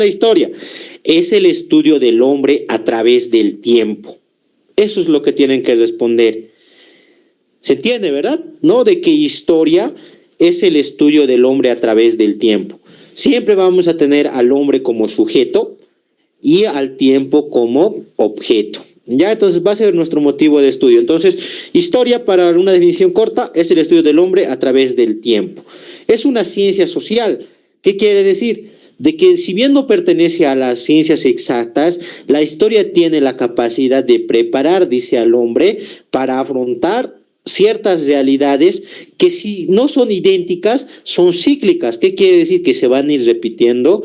la historia? Es el estudio del hombre a través del tiempo. Eso es lo que tienen que responder. ¿Se entiende, verdad? ¿No? De que historia es el estudio del hombre a través del tiempo. Siempre vamos a tener al hombre como sujeto y al tiempo como objeto. Ya, entonces va a ser nuestro motivo de estudio. Entonces, historia, para una definición corta, es el estudio del hombre a través del tiempo. Es una ciencia social. ¿Qué quiere decir? De que si bien no pertenece a las ciencias exactas, la historia tiene la capacidad de preparar, dice, al hombre para afrontar ciertas realidades que, si no son idénticas, son cíclicas. ¿Qué quiere decir? Que se van a ir repitiendo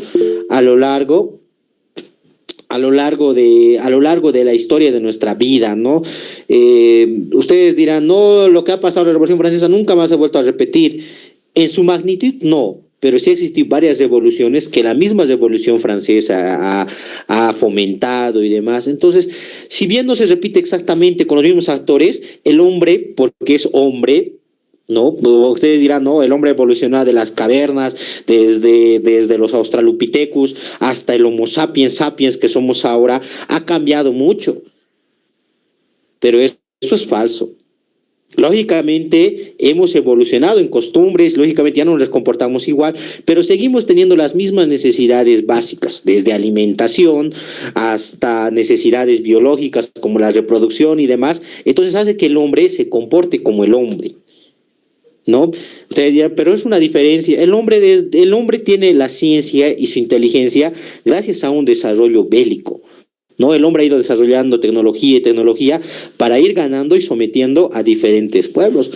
a lo largo de la historia de nuestra vida, ¿no? Ustedes dirán, no, lo que ha pasado en la Revolución Francesa nunca más se ha vuelto a repetir. En su magnitud, no, pero sí existido varias revoluciones que la misma Revolución Francesa ha fomentado y demás. Entonces, si bien no se repite exactamente con los mismos actores, el hombre, porque es hombre, ¿no? Ustedes dirán, no, el hombre evolucionó de las cavernas, desde los Australopithecus hasta el Homo sapiens sapiens que somos ahora, ha cambiado mucho. Pero eso es falso. Lógicamente hemos evolucionado en costumbres, lógicamente ya no nos comportamos igual, pero seguimos teniendo las mismas necesidades básicas, desde alimentación hasta necesidades biológicas como la reproducción y demás. Entonces hace que el hombre se comporte como el hombre, ¿no? Ustedes dirán, pero es una diferencia. El hombre tiene la ciencia y su inteligencia gracias a un desarrollo bélico, ¿no? El hombre ha ido desarrollando tecnología y tecnología para ir ganando y sometiendo a diferentes pueblos.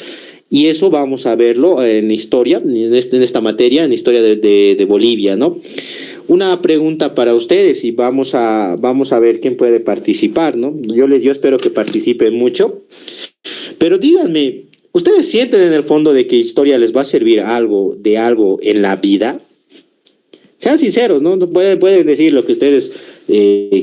Y eso vamos a verlo en historia, en esta materia, en historia de Bolivia, ¿no? Una pregunta para ustedes y vamos a ver quién puede participar, ¿no? Yo espero que participen mucho. Pero díganme, ¿ustedes sienten en el fondo de que historia les va a servir algo en la vida? Sean sinceros, ¿no? Pueden decir lo que ustedes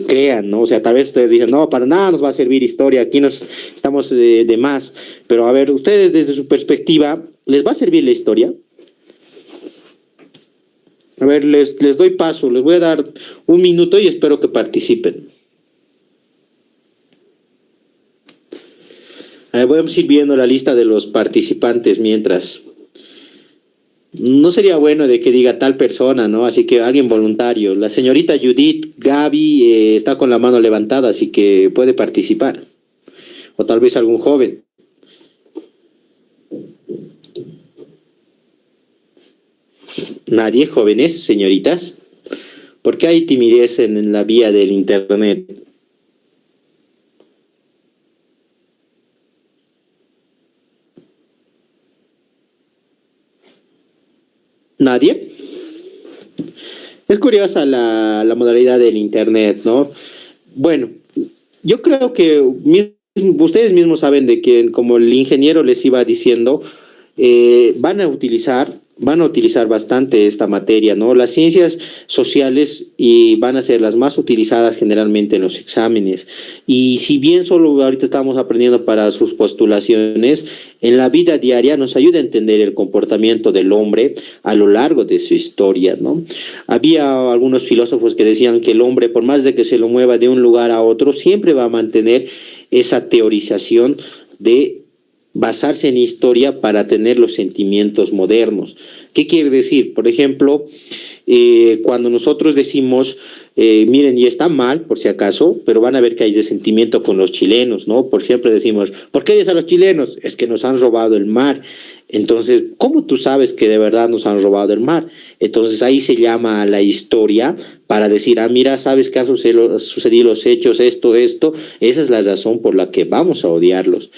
crean, ¿no? O sea, tal vez ustedes dicen, no, para nada nos va a servir historia, aquí nos estamos de más. Pero a ver, ustedes desde su perspectiva, ¿les va a servir la historia? A ver, les doy paso, les voy a dar un minuto y espero que participen. A ver, voy a ir viendo la lista de los participantes mientras. No sería bueno de que diga tal persona, ¿no? Así que alguien voluntario. La señorita Judith Gaby está con la mano levantada, así que puede participar. O tal vez algún joven. ¿Nadie, jóvenes, señoritas? ¿Por qué hay timidez en la vía del internet? ¿Nadie? Es curiosa la modalidad del internet, ¿no? Bueno, yo creo que ustedes mismos saben de que, como el ingeniero les iba diciendo, van a utilizar bastante esta materia, ¿no? Las ciencias sociales van a ser las más utilizadas generalmente en los exámenes. Y si bien solo ahorita estamos aprendiendo para sus postulaciones, en la vida diaria nos ayuda a entender el comportamiento del hombre a lo largo de su historia, ¿no? Había algunos filósofos que decían que el hombre, por más de que se lo mueva de un lugar a otro, siempre va a mantener esa teorización de basarse en historia para tener los sentimientos modernos. ¿Qué quiere decir? Por ejemplo, cuando nosotros decimos, miren, y está mal, por si acaso, pero van a ver que hay resentimiento con los chilenos, ¿no? Por ejemplo, decimos, ¿por qué dices a los chilenos? Es que nos han robado el mar. Entonces, ¿cómo tú sabes que de verdad nos han robado el mar? Entonces ahí se llama a la historia para decir, mira, ¿sabes qué ha sucedido los hechos, esto? Esa es la razón por la que vamos a odiarlos.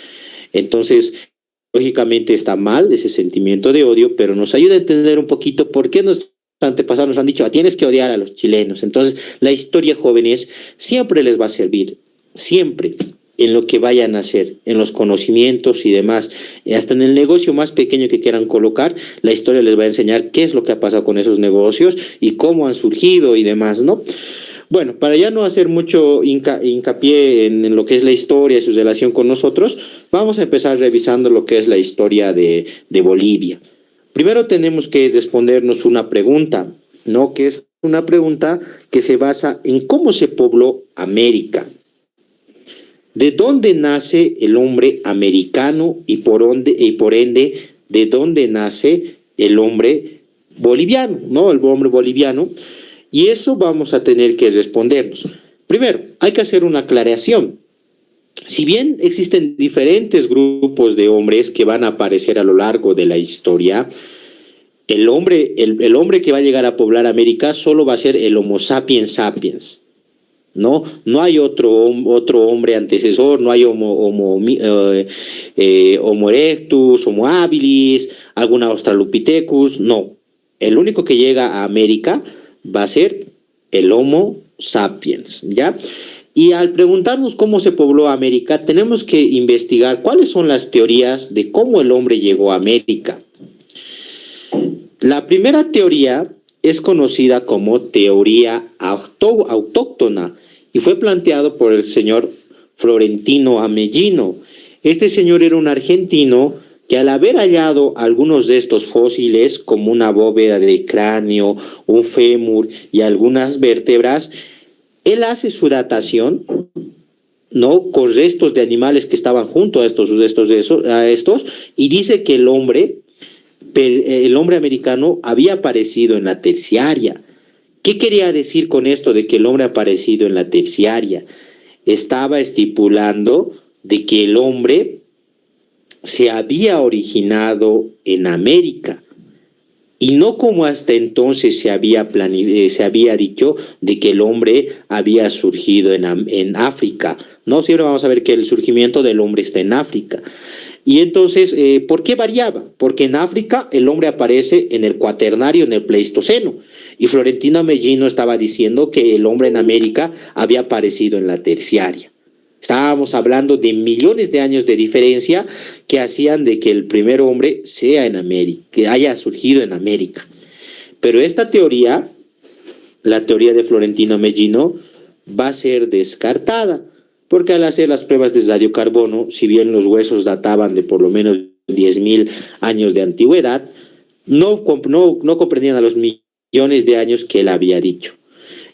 Entonces, lógicamente está mal ese sentimiento de odio, pero nos ayuda a entender un poquito por qué nuestros antepasados nos han dicho, tienes que odiar a los chilenos. Entonces, la historia, jóvenes, siempre les va a servir, siempre, en lo que vayan a hacer, en los conocimientos y demás. Hasta en el negocio más pequeño que quieran colocar, la historia les va a enseñar qué es lo que ha pasado con esos negocios y cómo han surgido y demás, ¿no? Bueno, para ya no hacer mucho hincapié en lo que es la historia y su relación con nosotros, vamos a empezar revisando lo que es la historia de Bolivia. Primero tenemos que respondernos una pregunta, ¿no? Que es una pregunta que se basa en cómo se pobló América. ¿De dónde nace el hombre americano y por ende, de dónde nace el hombre boliviano, ¿no? El hombre boliviano. Y eso vamos a tener que respondernos. Primero, hay que hacer una aclaración. Si bien existen diferentes grupos de hombres que van a aparecer a lo largo de la historia, el hombre que va a llegar a poblar América solo va a ser el Homo sapiens sapiens. No hay otro hombre antecesor, no hay Homo erectus, Homo habilis, alguna Australopithecus, no. El único que llega a América va a ser el Homo sapiens, ¿ya? Y al preguntarnos cómo se pobló América, tenemos que investigar cuáles son las teorías de cómo el hombre llegó a América. La primera teoría es conocida como teoría autóctona y fue planteado por el señor Florentino Ameghino. Este señor era un argentino que al haber hallado algunos de estos fósiles, como una bóveda de cráneo, un fémur y algunas vértebras, él hace su datación, ¿no?, con restos de animales que estaban junto a estos, y dice que el hombre americano había aparecido en la terciaria. ¿Qué quería decir con esto de que el hombre ha aparecido en la terciaria? Estaba estipulando de que el hombre se había originado en América y no como hasta entonces se había dicho de que el hombre había surgido en África. No, siempre vamos a ver que el surgimiento del hombre está en África. Y entonces, ¿por qué variaba? Porque en África el hombre aparece en el Cuaternario, en el Pleistoceno, y Florentino Ameghino estaba diciendo que el hombre en América había aparecido en la terciaria. Estábamos hablando de millones de años de diferencia que hacían de que el primer hombre sea en América, que haya surgido en América. Pero esta teoría, la teoría de Florentino Ameghino, va a ser descartada, porque al hacer las pruebas de radiocarbono, si bien los huesos databan de por lo menos 10.000 años de antigüedad, no comprendían a los millones de años que él había dicho.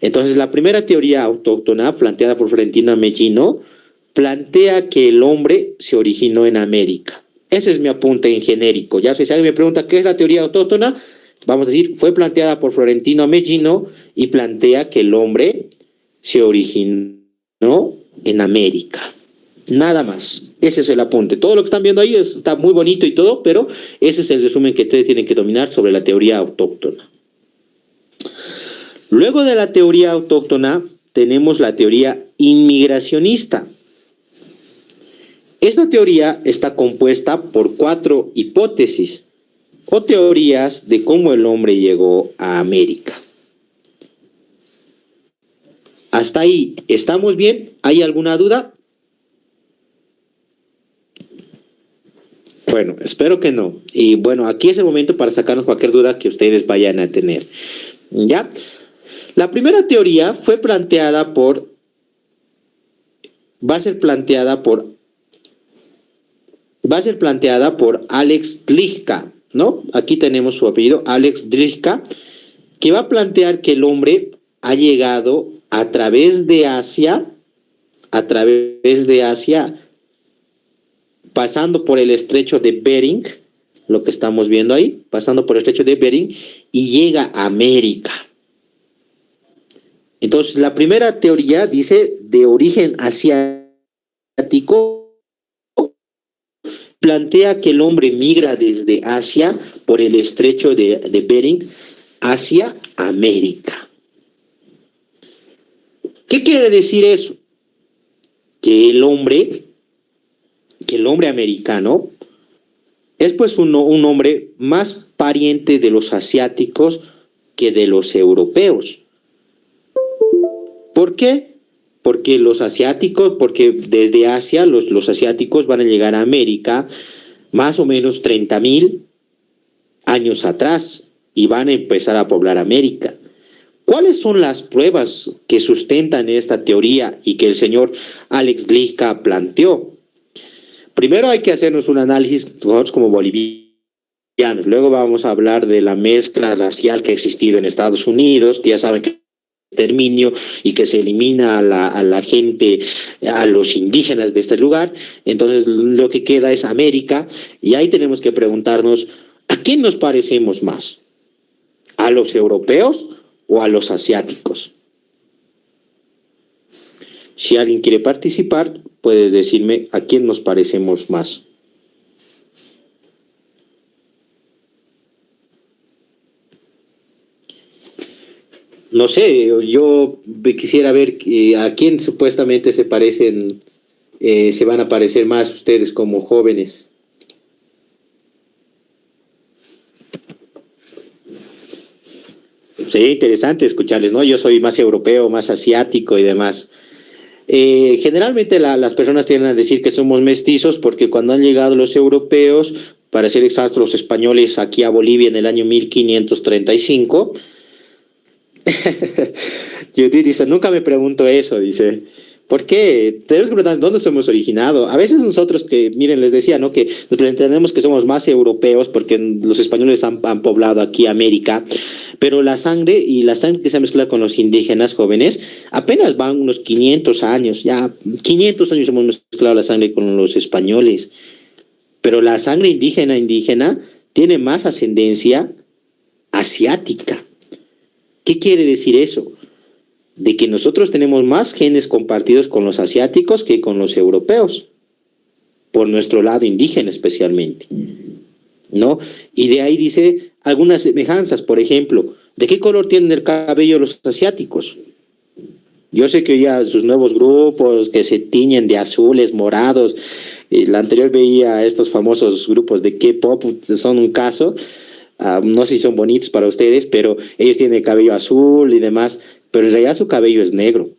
Entonces, la primera teoría autóctona planteada por Florentino Ameghino plantea que el hombre se originó en América. Ese es mi apunte en genérico. Ya si alguien me pregunta qué es la teoría autóctona, vamos a decir, fue planteada por Florentino Ameghino y plantea que el hombre se originó en América. Nada más. Ese es el apunte. Todo lo que están viendo ahí está muy bonito y todo, pero ese es el resumen que ustedes tienen que dominar sobre la teoría autóctona. Luego de la teoría autóctona tenemos la teoría inmigracionista. Esta teoría está compuesta por 4 hipótesis o teorías de cómo el hombre llegó a América. ¿Hasta ahí estamos bien? ¿Hay alguna duda? Bueno, espero que no. Y bueno, aquí es el momento para sacarnos cualquier duda que ustedes vayan a tener. ¿Ya? La primera teoría va a ser planteada por Alex Drijka, ¿no? Aquí tenemos su apellido, Alex Drijka, que va a plantear que el hombre ha llegado a través de Asia, pasando por el estrecho de Bering, lo que estamos viendo ahí, pasando por el estrecho de Bering, y llega a América. Entonces, la primera teoría dice de origen asiático, plantea que el hombre migra desde Asia por el estrecho de Bering hacia América. ¿Qué quiere decir eso? Que el hombre americano es pues un hombre más pariente de los asiáticos que de los europeos. ¿Por qué? Porque desde Asia los asiáticos van a llegar a América más o menos 30.000 años atrás y van a empezar a poblar América. ¿Cuáles son las pruebas que sustentan esta teoría y que el señor Alex Drijka planteó? Primero hay que hacernos un análisis nosotros como bolivianos Luego vamos a hablar de la mezcla racial que ha existido en Estados Unidos. Ya saben que exterminio y que se elimina a la gente, a los indígenas de este lugar. Entonces lo que queda es América, y ahí tenemos que preguntarnos, ¿a quién nos parecemos más? ¿A los europeos o a los asiáticos? Si alguien quiere participar, puedes decirme a quién nos parecemos más. No sé, yo quisiera ver a quién supuestamente se parecen, se van a parecer más ustedes como jóvenes. Sería interesante escucharles, ¿no? Yo soy más europeo, más asiático y demás. Generalmente las personas tienden a decir que somos mestizos porque cuando han llegado los europeos, para ser exactos los españoles aquí a Bolivia en el año 1535, Judith dice, nunca me pregunto eso, dice, ¿por qué? Tenemos que preguntar dónde somos originado. A veces nosotros que, miren, les decía, ¿no? Que nos pretendemos que somos más europeos porque los españoles han poblado aquí América, pero la sangre que se mezcla con los indígenas jóvenes, apenas van unos 500 años, ya 500 años hemos mezclado la sangre con los españoles, pero la sangre indígena tiene más ascendencia asiática. ¿Qué quiere decir eso? De que nosotros tenemos más genes compartidos con los asiáticos que con los europeos, por nuestro lado indígena especialmente, ¿no? Y de ahí dice algunas semejanzas, por ejemplo, ¿de qué color tienen el cabello los asiáticos? Yo sé que ya sus nuevos grupos que se tiñen de azules, morados, la anterior veía estos famosos grupos de K-pop, son un caso. No sé si son bonitos para ustedes, pero ellos tienen el cabello azul y demás, pero en realidad su cabello es negro.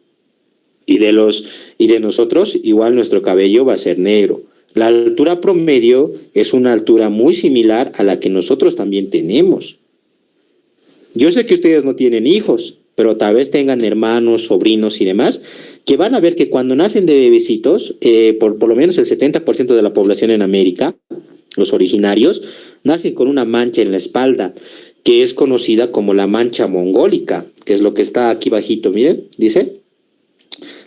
Y de nosotros, igual nuestro cabello va a ser negro. La altura promedio es una altura muy similar a la que nosotros también tenemos. Yo sé que ustedes no tienen hijos, pero tal vez tengan hermanos, sobrinos y demás, que van a ver que cuando nacen de bebecitos, por lo menos el 70% de la población en América, los originarios, nacen con una mancha en la espalda, que es conocida como la mancha mongólica, que es lo que está aquí bajito, miren, dice,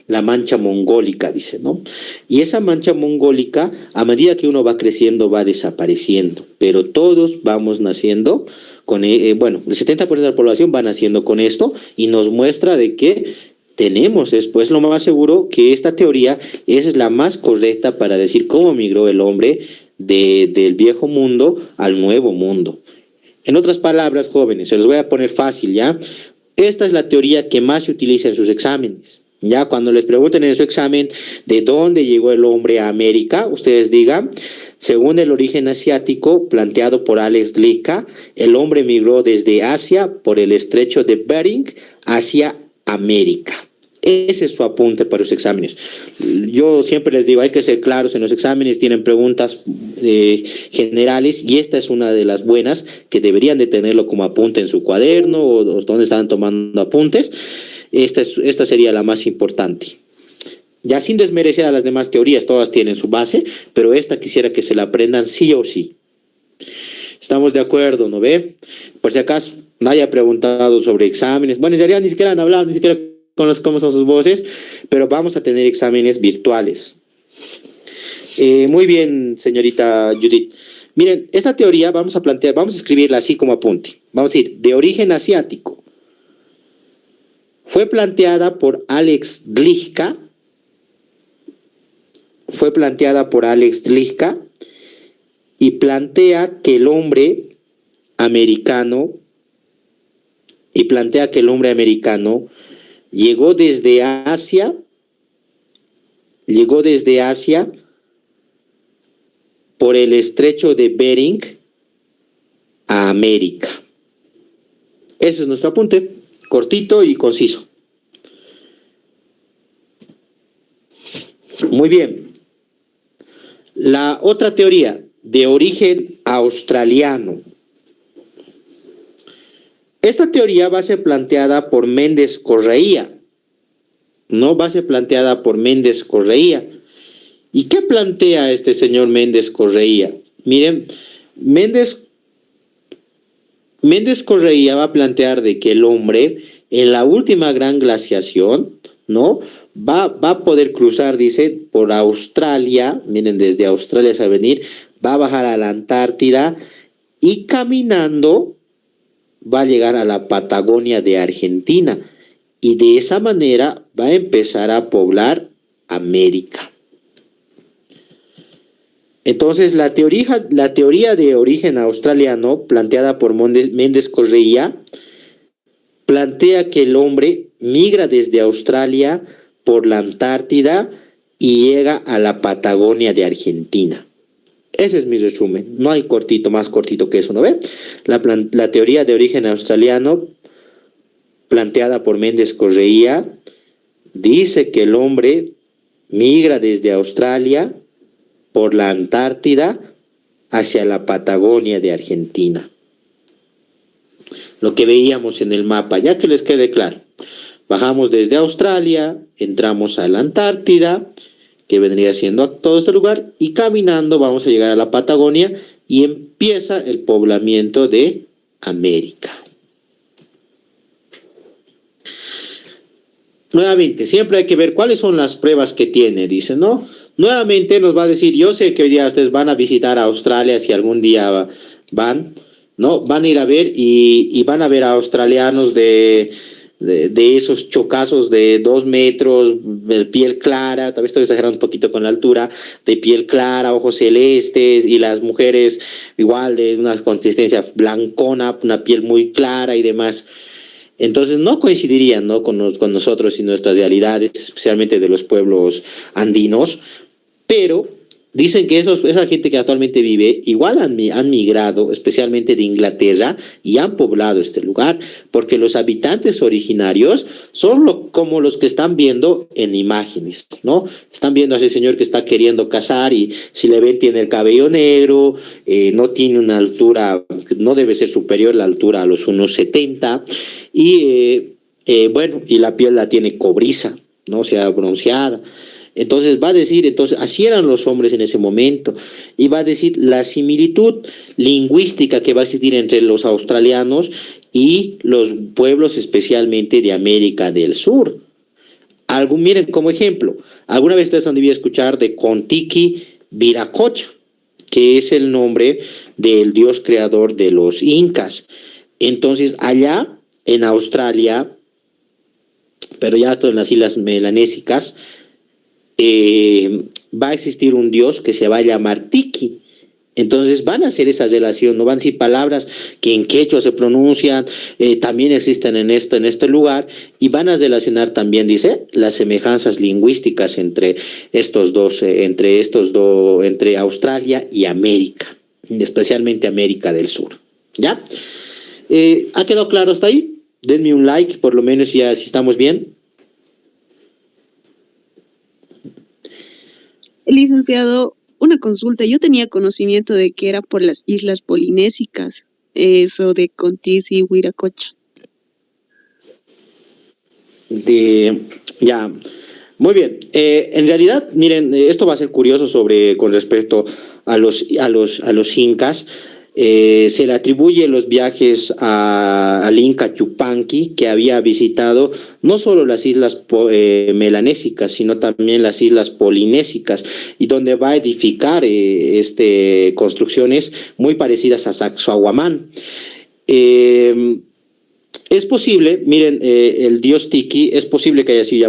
la mancha mongólica, dice, ¿no? Y esa mancha mongólica, a medida que uno va creciendo, va desapareciendo, pero todos vamos naciendo con, bueno, el 70% de la población va naciendo con esto, y nos muestra de que tenemos, después lo más seguro, que esta teoría es la más correcta para decir cómo migró el hombre del viejo mundo al nuevo mundo. En otras palabras, jóvenes, se los voy a poner fácil, ¿ya? Esta es la teoría que más se utiliza en sus exámenes. Ya cuando les pregunten en su examen de dónde llegó el hombre a América, ustedes digan, según el origen asiático planteado por Alex Glica, el hombre migró desde Asia por el estrecho de Bering hacia América. Ese es su apunte para los exámenes. Yo siempre les digo, hay que ser claros en los exámenes, tienen preguntas generales, y esta es una de las buenas que deberían de tenerlo como apunte en su cuaderno o donde están tomando apuntes. Esta sería la más importante. Ya sin desmerecer a las demás teorías, todas tienen su base, pero esta quisiera que se la aprendan sí o sí. Estamos de acuerdo, ¿no ve? Por si acaso nadie ha preguntado sobre exámenes. Bueno, en realidad ni siquiera han hablado, ni siquiera conozco cómo son sus voces, pero vamos a tener exámenes virtuales. Muy bien, señorita Judith. Miren, esta teoría vamos a escribirla así como apunte. Vamos a decir, de origen asiático. Fue planteada por Alex Glica. Y plantea que el hombre americano llegó desde Asia por el estrecho de Bering a América. Ese es nuestro apunte, cortito y conciso. Muy bien. La otra teoría, de origen australiano. Esta teoría va a ser planteada por Méndez Correia. ¿Y qué plantea este señor Méndez Correia? Miren, Méndez Méndez Correia va a plantear de que el hombre en la última gran glaciación, ¿no? Va a poder cruzar, dice, por Australia, miren, desde Australia se va a venir, va a bajar a la Antártida y caminando va a llegar a la Patagonia de Argentina y de esa manera va a empezar a poblar América. Entonces, la teoría de origen australiano, planteada por Méndez Correia, plantea que el hombre migra desde Australia por la Antártida y llega a la Patagonia de Argentina. Ese es mi resumen. No hay más cortito que eso, ¿no ve? La teoría de origen australiano, planteada por Méndez Correia, dice que el hombre migra desde Australia por la Antártida hacia la Patagonia de Argentina. Lo que veíamos en el mapa, ya que les quede claro. Bajamos desde Australia, entramos a la Antártida, que vendría siendo todo este lugar, y caminando vamos a llegar a la Patagonia y empieza el poblamiento de América. Nuevamente, siempre hay que ver cuáles son las pruebas que tiene, dice, ¿no? Nuevamente nos va a decir, yo sé que hoy día ustedes van a visitar a Australia, si algún día van, ¿no? Van a ir a ver y van a ver a australianos de esos chocazos de 2 metros, de piel clara, tal vez estoy exagerando un poquito con la altura, de piel clara, ojos celestes, y las mujeres igual de una consistencia blancona, una piel muy clara y demás. Entonces no coincidirían, ¿no?, con nosotros y nuestras realidades, especialmente de los pueblos andinos, pero dicen que esa gente que actualmente vive igual han migrado, especialmente de Inglaterra, y han poblado este lugar, porque los habitantes originarios son como los que están viendo en imágenes, ¿no? Están viendo a ese señor que está queriendo casar y si le ven tiene el cabello negro, no tiene una altura, no debe ser superior la altura a los 1,70 y bueno, y la piel la tiene cobriza, ¿no? O sea, bronceada. Entonces va a decir, así eran los hombres en ese momento, y va a decir la similitud lingüística que va a existir entre los australianos y los pueblos especialmente de América del Sur. Miren, como ejemplo, alguna vez ustedes han debido escuchar de Contiki Viracocha, que es el nombre del dios creador de los incas. Entonces allá en Australia, pero ya esto en las islas melanésicas, va a existir un dios que se va a llamar Tiki. Entonces van a hacer esa relación, no van a decir palabras que en quechua se pronuncian, también existen en este lugar, y van a relacionar también, dice, las semejanzas lingüísticas entre entre Australia y América, especialmente América del Sur. ¿Ya? ¿Ha quedado claro hasta ahí? Denme un like, por lo menos ya si estamos bien. Licenciado, una consulta. Yo tenía conocimiento de que era por las islas polinésicas, eso de Contis y Huiracocha. Ya, muy bien. En realidad, miren, esto va a ser curioso con respecto a los incas. Se le atribuye los viajes al Inca Yupanqui, que había visitado no solo las islas melanésicas, sino también las islas polinésicas, y donde va a edificar construcciones muy parecidas a Sacsayhuamán. Es posible, miren, el dios Tiki, es posible que haya sido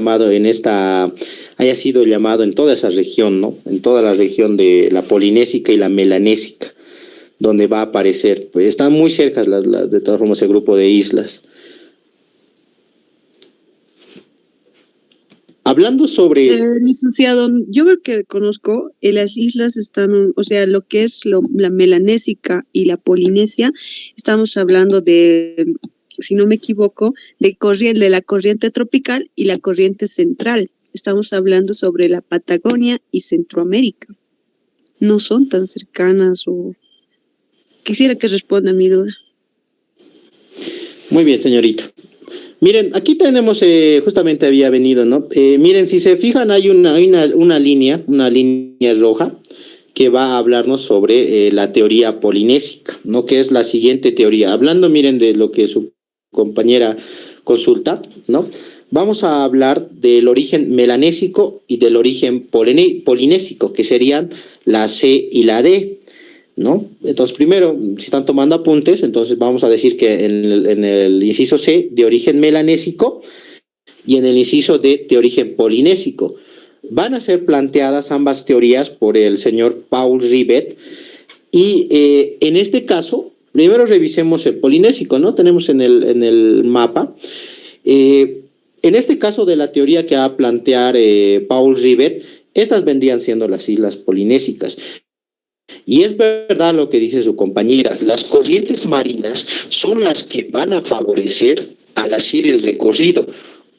llamado en toda esa región, ¿no? En toda la región de la polinésica y la melanésica, donde va a aparecer. Pues están muy cerca de todas formas el grupo de islas. Hablando sobre... licenciado, yo creo que conozco, las islas están, o sea, lo que es la melanésica y la polinesia, estamos hablando de, si no me equivoco, de la corriente tropical y la corriente central. Estamos hablando sobre la Patagonia y Centroamérica. No son tan cercanas o... Quisiera que responda a mi duda. Muy bien, señorita. Miren, aquí tenemos, justamente había venido, ¿no? Miren, si se fijan, hay una línea roja que va a hablarnos sobre la teoría polinésica, ¿no? Que es la siguiente teoría. Hablando, miren, de lo que su compañera consulta, ¿no? Vamos a hablar del origen melanésico y del origen polinésico, que serían la C y la D, ¿no? Entonces, primero, si están tomando apuntes, entonces vamos a decir que en el inciso C, de origen melanésico, y en el inciso D, de origen polinésico. Van a ser planteadas ambas teorías por el señor Paul Rivet, y en este caso, primero revisemos el polinésico, ¿no? Tenemos en el mapa. En este caso de la teoría que va a plantear Paul Rivet, estas vendrían siendo las islas polinésicas. Y es verdad lo que dice su compañera, las corrientes marinas son las que van a favorecer al hacer el recorrido.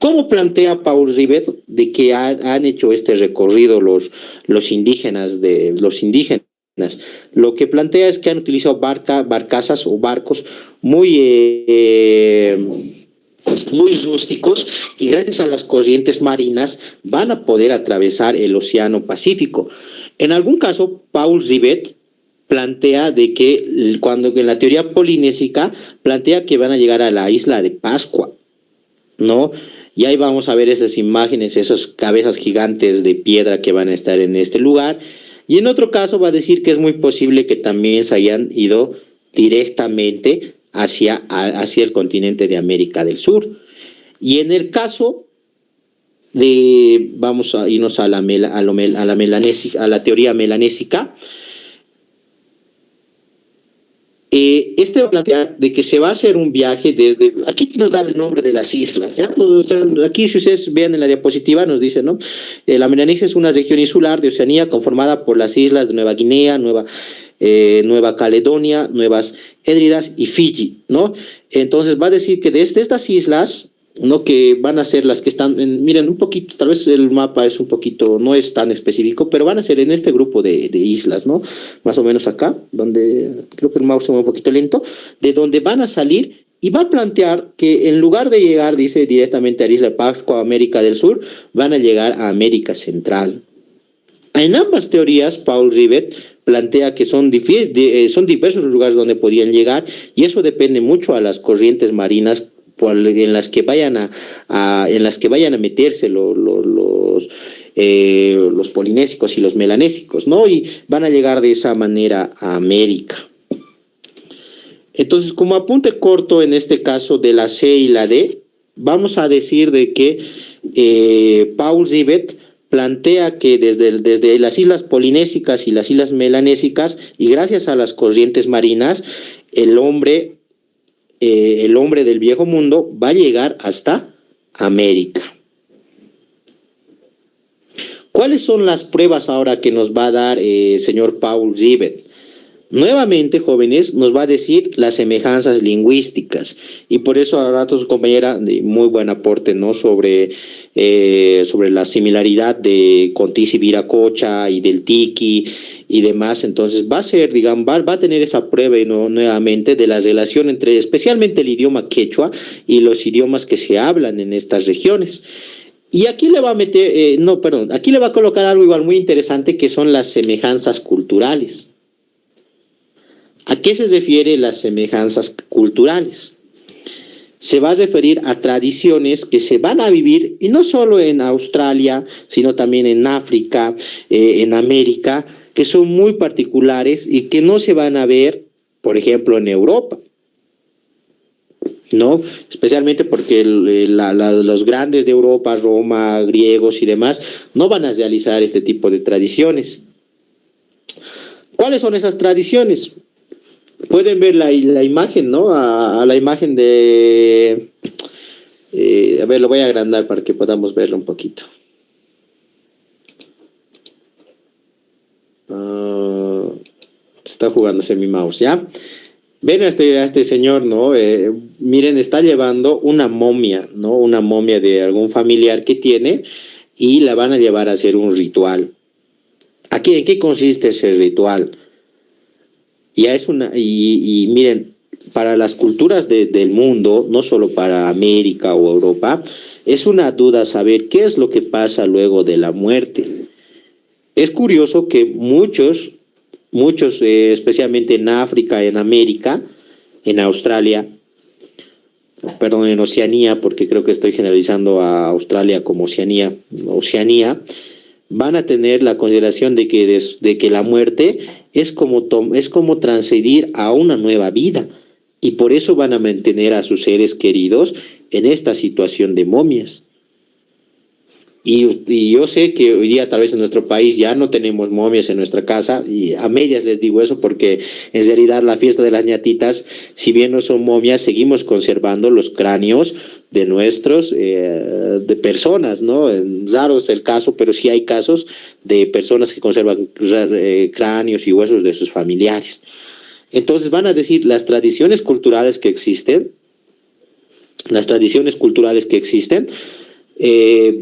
¿Cómo plantea Paul Rivet de que han hecho este recorrido los indígenas? Lo que plantea es que han utilizado barcazas o barcos muy rústicos, y gracias a las corrientes marinas van a poder atravesar el Océano Pacífico. En algún caso, Paul Rivet plantea de que cuando en la teoría polinésica plantea que van a llegar a la isla de Pascua, ¿no? Y ahí vamos a ver esas imágenes, esas cabezas gigantes de piedra que van a estar en este lugar. Y en otro caso va a decir que es muy posible que también se hayan ido directamente hacia el continente de América del Sur. Y en el caso de, vamos a irnos a la teoría melanésica, este va a plantear de que se va a hacer un viaje desde, aquí nos da el nombre de las islas, ¿ya? Aquí si ustedes vean en la diapositiva nos dice, ¿no? La Melanesia es una región insular de Oceanía conformada por las islas de Nueva Guinea, Nueva Caledonia, Nuevas Hébridas y Fiji, ¿no? Entonces va a decir que desde estas islas, ¿no? Que van a ser las que están, miren un poquito, tal vez el mapa es un poquito, no es tan específico, pero van a ser en este grupo de islas, ¿no? Más o menos acá, donde creo que el mouse se mueve un poquito lento, de donde van a salir, y va a plantear que en lugar de llegar, dice, directamente a la isla de Pascua, América del Sur, van a llegar a América Central. En ambas teorías, Paul Rivet plantea que son diversos los lugares donde podían llegar, y eso depende mucho a las corrientes marinas en las que vayan a meterse los polinésicos y los melanésicos, ¿no? Y van a llegar de esa manera a América. Entonces, como apunte corto en este caso de la C y la D, vamos a decir de que Paul Rivet plantea que desde las islas polinésicas y las islas melanésicas, y gracias a las corrientes marinas, el hombre del viejo mundo va a llegar hasta América. ¿Cuáles son las pruebas ahora que nos va a dar señor Paul Rivet? Nuevamente, jóvenes, nos va a decir las semejanzas lingüísticas, y por eso ahora su compañera de muy buen aporte, ¿no? sobre la similaridad con Tizi Viracocha y del Tiki y demás. Entonces va a ser, digamos, va a tener esa prueba nuevamente de la relación entre especialmente el idioma quechua y los idiomas que se hablan en estas regiones. Y aquí le va a meter, aquí le va a colocar algo igual muy interesante, que son las semejanzas culturales. ¿A qué se refiere las semejanzas culturales? Se va a referir a tradiciones que se van a vivir, y no solo en Australia, sino también en África, en América, que son muy particulares y que no se van a ver, por ejemplo, en Europa, ¿no? Especialmente porque los grandes de Europa, Roma, griegos y demás, no van a realizar este tipo de tradiciones. ¿Cuáles son esas tradiciones? Pueden ver la imagen, ¿no? A la imagen de... a ver, lo voy a agrandar para que podamos verlo un poquito. Está jugándose mi mouse, ¿ya? Ven a este señor, ¿no? Miren, está llevando una momia, ¿no? Una momia de algún familiar que tiene, y la van a llevar a hacer un ritual. Aquí, ¿en qué consiste ese ritual? Y miren, para las culturas del mundo, no solo para América o Europa, es una duda saber qué es lo que pasa luego de la muerte. Es curioso que muchos muchos, especialmente en África, en América, en Australia, perdón, en Oceanía, porque creo que estoy generalizando a Australia como Oceanía, van a tener la consideración de que la muerte es como transcender a una nueva vida, y por eso van a mantener a sus seres queridos en esta situación de momias. Y yo sé que hoy día tal vez en nuestro país ya no tenemos momias en nuestra casa, y a medias les digo eso porque en realidad la fiesta de las ñatitas, si bien no son momias, seguimos conservando los cráneos de nuestros, de personas, ¿no? Raro es el caso, pero sí hay casos de personas que conservan cráneos y huesos de sus familiares. Entonces van a decir las tradiciones culturales que existen,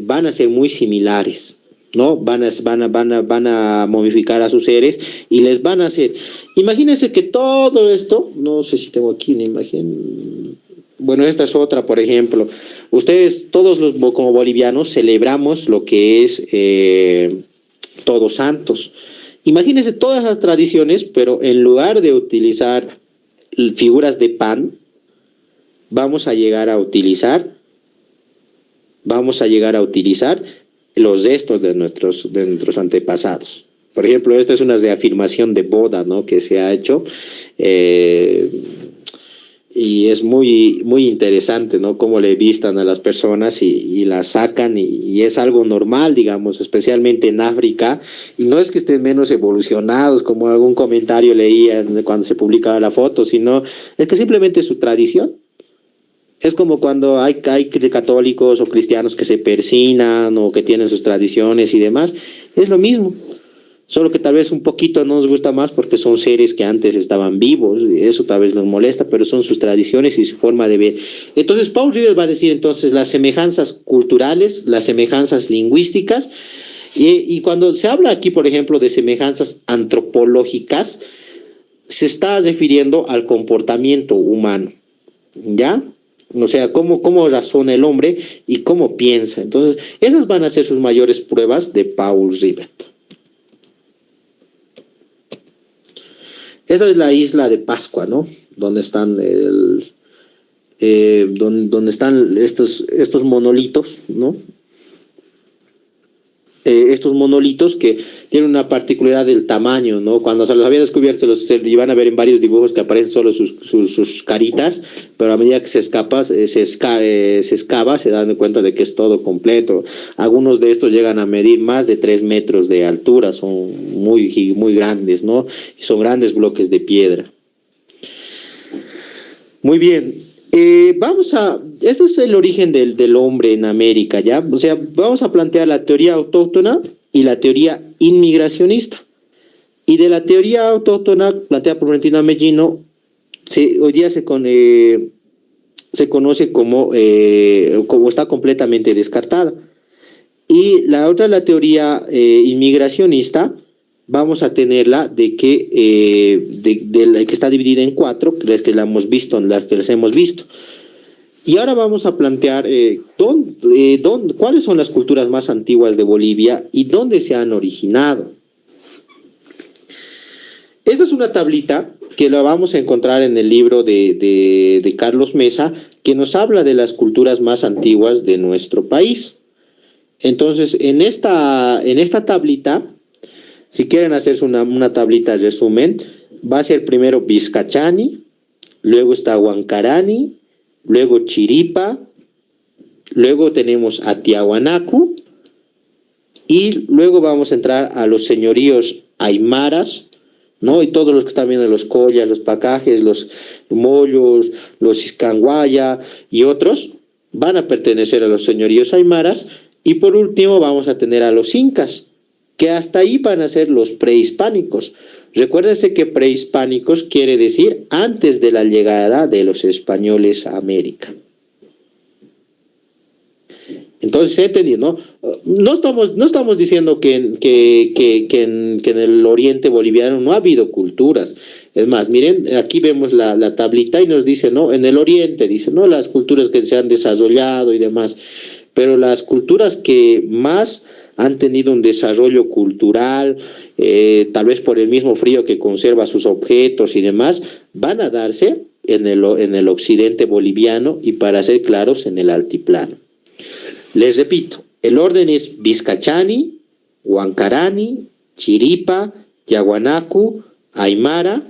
van a ser muy similares, ¿no? Van a momificar a sus seres y les van a hacer. Imagínense que todo esto, no sé si tengo aquí una imagen. Bueno, esta es otra, por ejemplo. Ustedes, todos los como bolivianos, celebramos lo que es Todos Santos. Imagínense todas esas tradiciones, pero en lugar de utilizar figuras de pan, vamos a llegar a utilizar los restos de nuestros antepasados. Por ejemplo, esta es una reafirmación de boda, ¿no?, que se ha hecho, y es muy, muy interesante, ¿no?, cómo le vistan a las personas y las sacan, y es algo normal, digamos, especialmente en África, y no es que estén menos evolucionados, como algún comentario leía cuando se publicaba la foto, sino es que simplemente es su tradición. Es como cuando hay católicos o cristianos que se persinan o que tienen sus tradiciones y demás. Es lo mismo, solo que tal vez un poquito no nos gusta más porque son seres que antes estaban vivos, y eso tal vez nos molesta, pero son sus tradiciones y su forma de ver. Entonces Paul Rives va a decir entonces las semejanzas culturales, las semejanzas lingüísticas, y cuando se habla aquí, por ejemplo, de semejanzas antropológicas, se está refiriendo al comportamiento humano, ¿ya? O sea, cómo razona el hombre y cómo piensa. Entonces, esas van a ser sus mayores pruebas de Paul Rivet. Esa es la isla de Pascua, ¿no? Donde están donde están estos monolitos, ¿no? Estos monolitos que tienen una particularidad del tamaño, ¿no? Cuando se los había descubierto, se iban a ver en varios dibujos que aparecen solo sus caritas, pero a medida que se excava, se dan cuenta de que es todo completo. Algunos de estos llegan a medir más de 3 metros de altura, son muy, muy grandes, ¿no? Y son grandes bloques de piedra. Muy bien. Este es el origen del hombre en América, ¿ya? O sea, vamos a plantear la teoría autóctona y la teoría inmigracionista. Y de la teoría autóctona, planteada por Valentino Amellino, hoy día se conoce como está completamente descartada. Y la otra, la teoría inmigracionista, vamos a tenerla de la que está dividida en 4, las que las hemos visto. Y ahora vamos a plantear cuáles son las culturas más antiguas de Bolivia y dónde se han originado. Esta es una tablita que la vamos a encontrar en el libro de Carlos Mesa, que nos habla de las culturas más antiguas de nuestro país. Entonces, en esta tablita, si quieren hacerse una tablita de resumen, va a ser primero Vizcachani, luego está Huancarani, luego Chiripa, luego tenemos a Tiahuanacu, y luego vamos a entrar a los señoríos aymaras, ¿no? Y todos los que están viendo, los collas, los pacajes, los mollos, los iscanguaya y otros, van a pertenecer a los señoríos aymaras. Y por último vamos a tener a los incas, que hasta ahí van a ser los prehispánicos. Recuérdense que prehispánicos quiere decir antes de la llegada de los españoles a América. Entonces, ¿se entendió, no? No estamos diciendo que en el oriente boliviano no ha habido culturas. Es más, miren, aquí vemos la tablita y nos dice, ¿no? En el oriente, dice, ¿no? Las culturas que se han desarrollado y demás. pero las culturas que más han tenido un desarrollo cultural, tal vez por el mismo frío que conserva sus objetos y demás, van a darse en el occidente boliviano y, para ser claros, en el altiplano. Les repito, el orden es Vizcachani, Huancarani, Chiripa, Yaguanacu, Aymara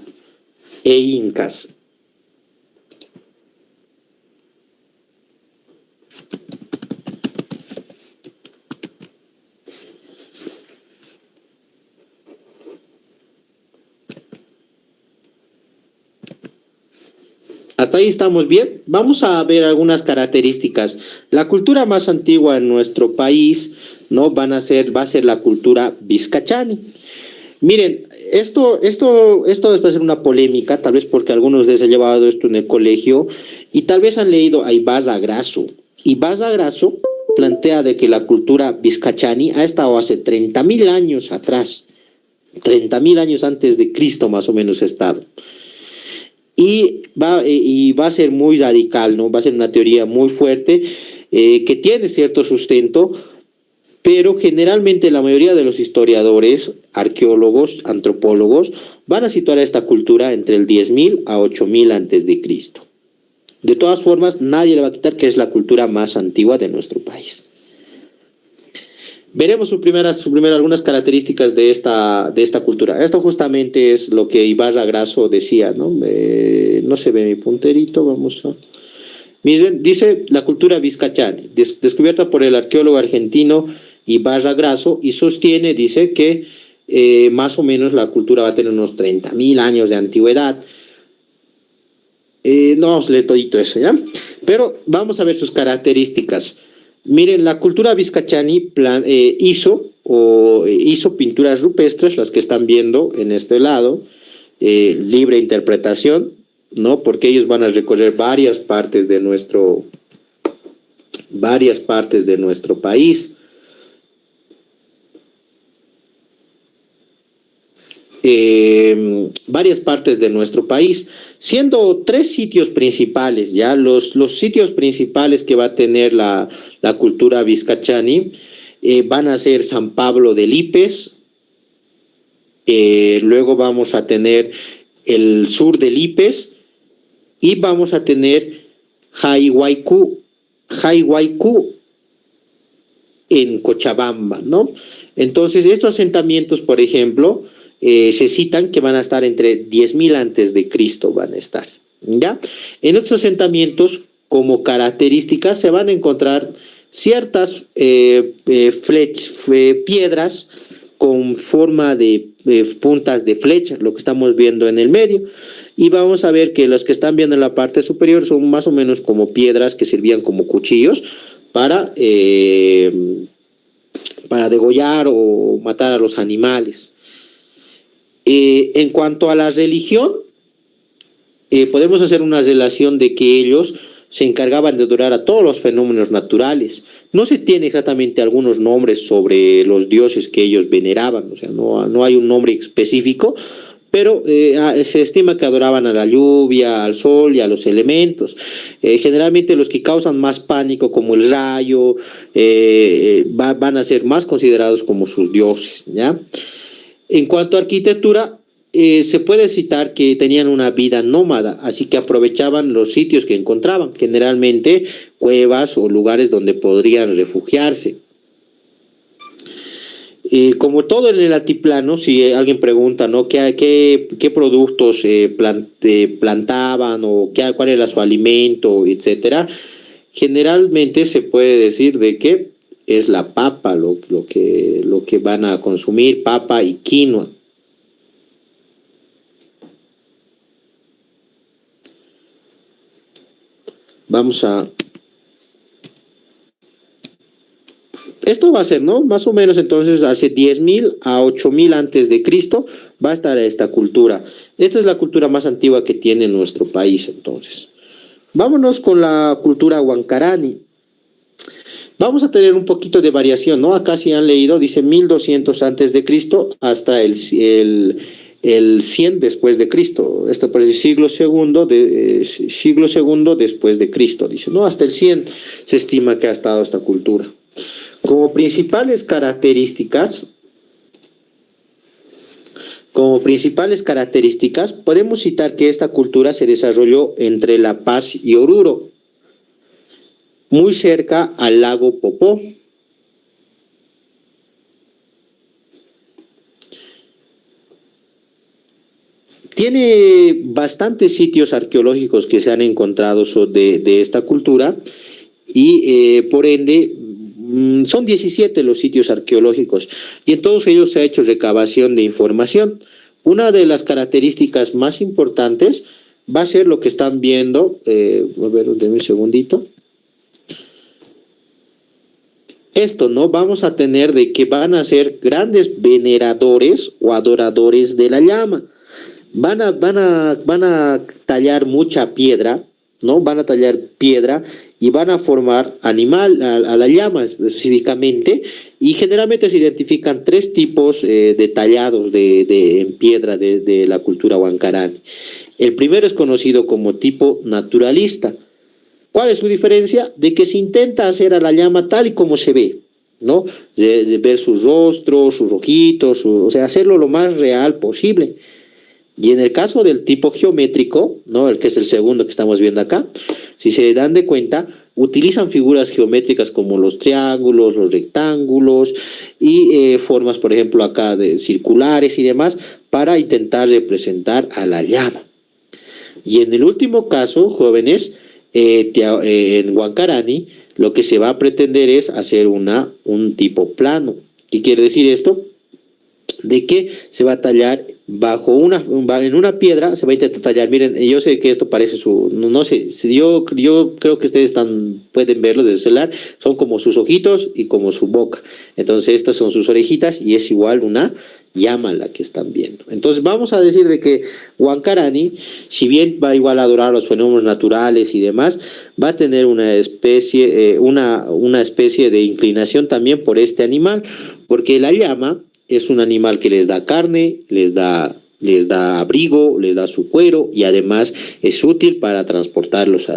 e Incas. Hasta ahí estamos bien. Vamos a ver algunas características. La cultura más antigua en nuestro país, ¿no? Va a ser la cultura vizcachani. Miren, esto después de ser una polémica, tal vez porque algunos de ustedes han llevado esto en el colegio y tal vez han leído a Ibasa Grasso. Ibasa Grasso plantea de que la cultura vizcachani ha estado hace 30.000 años atrás, 30.000 años antes de Cristo más o menos ha estado. Y va a ser muy radical, ¿no? Va a ser una teoría muy fuerte que tiene cierto sustento, pero generalmente la mayoría de los historiadores, arqueólogos, antropólogos, van a situar a esta cultura entre el 10.000 a 8.000 antes de Cristo. De todas formas, nadie le va a quitar que es la cultura más antigua de nuestro país. Veremos algunas características de esta cultura. Esto justamente es lo que Ibarra Grasso decía, ¿no? No se ve mi punterito, vamos a... Miren, dice la cultura vizcachani, descubierta por el arqueólogo argentino Ibarra Grasso, y sostiene, dice que más o menos la cultura va a tener unos 30.000 años de antigüedad. No vamos a leer todito eso, ¿ya? Pero vamos a ver sus características. Miren, la cultura vizcachani hizo pinturas rupestres, las que están viendo en este lado, libre interpretación, ¿no? Porque ellos van a recorrer varias partes de nuestro país. Varias partes de nuestro país, siendo 3 sitios principales, ya los sitios principales que va a tener la cultura vizcachani van a ser San Pablo de Lipes, luego vamos a tener el sur de Lipes y vamos a tener Jaihuaycú en Cochabamba, ¿no? Entonces estos asentamientos, por ejemplo, se citan que van a estar entre 10.000 antes de Cristo, van a estar, ¿ya? En otros asentamientos, como características, se van a encontrar ciertas piedras con forma de puntas de flecha, lo que estamos viendo en el medio, y vamos a ver que los que están viendo en la parte superior son más o menos como piedras que servían como cuchillos para degollar o matar a los animales. En cuanto a la religión, podemos hacer una relación de que ellos se encargaban de adorar a todos los fenómenos naturales. No se tiene exactamente algunos nombres sobre los dioses que ellos veneraban, o sea, no hay un nombre específico, pero se estima que adoraban a la lluvia, al sol y a los elementos. Generalmente los que causan más pánico, como el rayo, van a ser más considerados como sus dioses, ¿ya? En cuanto a arquitectura, se puede citar que tenían una vida nómada, así que aprovechaban los sitios que encontraban, generalmente cuevas o lugares donde podrían refugiarse. Como todo en el altiplano, si alguien pregunta, ¿no?, qué productos plantaban o cuál era su alimento, etcétera, generalmente se puede decir de que es la papa lo que van a consumir, papa y quinoa. Vamos a... Esto va a ser, ¿no? Más o menos entonces hace 10.000 a 8.000 antes de Cristo va a estar esta cultura. Esta es la cultura más antigua que tiene nuestro país, entonces. Vámonos con la cultura huancarani. Vamos a tener un poquito de variación, ¿no? Acá si han leído, dice 1200 antes de Cristo hasta el el 100 después de Cristo. Esto parece siglo segundo después de Cristo. Dice, no, hasta el 100 se estima que ha estado esta cultura. Como principales características, podemos citar que esta cultura se desarrolló entre La Paz y Oruro, muy cerca al lago Popó. Tiene bastantes sitios arqueológicos que se han encontrado de esta cultura y por ende son 17 los sitios arqueológicos y en todos ellos se ha hecho recabación de información. Una de las características más importantes va a ser lo que están viendo, a ver, denme un segundito. Esto, ¿no? Vamos a tener de que van a ser grandes veneradores o adoradores de la llama. Van a tallar mucha piedra, ¿no? Van a tallar piedra y van a formar animal a la llama específicamente, y generalmente se identifican 3 tipos de tallados en piedra de la cultura huancarani. El primero es conocido como tipo naturalista. ¿Cuál es su diferencia? De que se intenta hacer a la llama tal y como se ve, ¿no? De ver sus rostros, sus ojitos, o sea, hacerlo lo más real posible. Y en el caso del tipo geométrico, ¿no? El que es el segundo que estamos viendo acá, si se dan de cuenta, utilizan figuras geométricas como los triángulos, los rectángulos y formas, por ejemplo, acá de circulares y demás, para intentar representar a la llama. Y en el último caso, jóvenes, en Huancarani, lo que se va a pretender es hacer un tipo plano. ¿Qué quiere decir esto? De que se va a tallar en una piedra, se va a intentar tallar. Miren, yo sé que esto parece no sé, yo creo que ustedes pueden verlo desde el celular, son como sus ojitos y como su boca. Entonces estas son sus orejitas y es igual una llama la que están viendo. Entonces vamos a decir de que Huancarani, si bien va igual a adorar los fenómenos naturales y demás, va a tener una especie de inclinación también por este animal, porque la llama es un animal que les da carne, les da abrigo, les da su cuero y además es útil para transportar los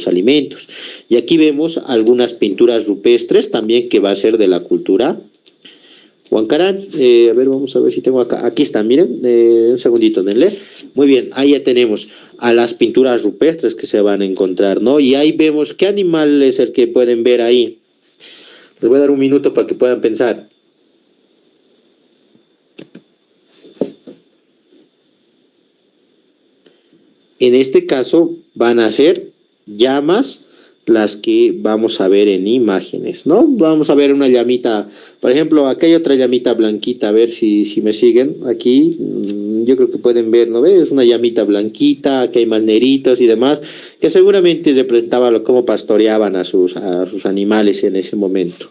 alimentos. Y aquí vemos algunas pinturas rupestres también que va a ser de la cultura Huancarani. A ver, vamos a ver si tengo acá. Aquí está, miren, un segundito, denle. Muy bien, ahí ya tenemos a las pinturas rupestres que se van a encontrar, ¿no? Y ahí vemos qué animal es el que pueden ver ahí. Les voy a dar un minuto para que puedan pensar. En este caso van a ser llamas las que vamos a ver en imágenes, ¿no? Vamos a ver una llamita, por ejemplo, acá hay otra llamita blanquita, a ver si me siguen aquí, yo creo que pueden ver, ¿no? ¿Ves? Es una llamita blanquita, aquí hay maneritos y demás, que seguramente representaba cómo pastoreaban a sus animales en ese momento.